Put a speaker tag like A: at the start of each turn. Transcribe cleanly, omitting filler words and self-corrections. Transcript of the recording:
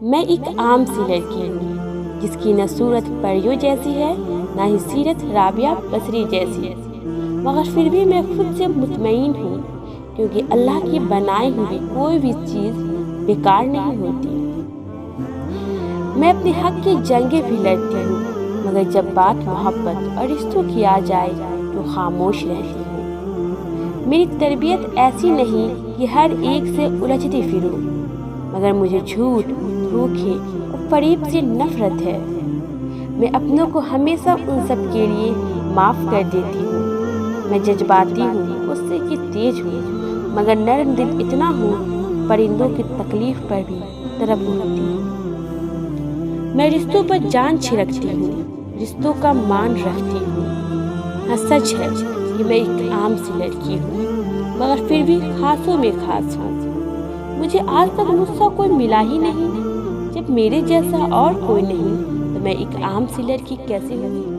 A: میں ایک عام سی لڑکی ہوں جس کی نہ صورت پریوں جیسی ہے نہ ہی سیرت رابعہ بصری جیسی، مگر پھر بھی میں خود سے مطمئن ہوں، کیونکہ اللہ کی بنائی ہوئی کوئی بھی چیز بیکار نہیں ہوتی۔ میں اپنے حق کی جنگیں بھی لڑتی ہوں، مگر جب بات محبت اور رشتوں کی آ جائے تو خاموش رہتی ہوں۔ میری تربیت ایسی نہیں کہ ہر ایک سے الجھتی پھروں، مگر مجھے جھوٹ، دھوکے اور فریب سے نفرت ہے۔ میں اپنوں کو ہمیشہ ان سب کے لیے معاف کر دیتی ہوں۔ میں جذباتی ہوں، غصے کی تیز ہوں، مگر نرم دل اتنا ہوں پرندوں کی تکلیف پر بھی تڑپ اٹھتی ہوں۔ میں رشتوں پر جان چھڑکتی ہوں، رشتوں کا مان رکھتی ہوں۔ ہاں، سچ ہے کہ میں ایک عام سی لڑکی ہوں، مگر پھر بھی خاصوں میں خاص ہوں۔ مجھے آج تک مجھ سا کوئی ملا ہی نہیں۔ جب میرے جیسا اور کوئی نہیں تو میں ایک عام سی لڑکی کیسے ہوں؟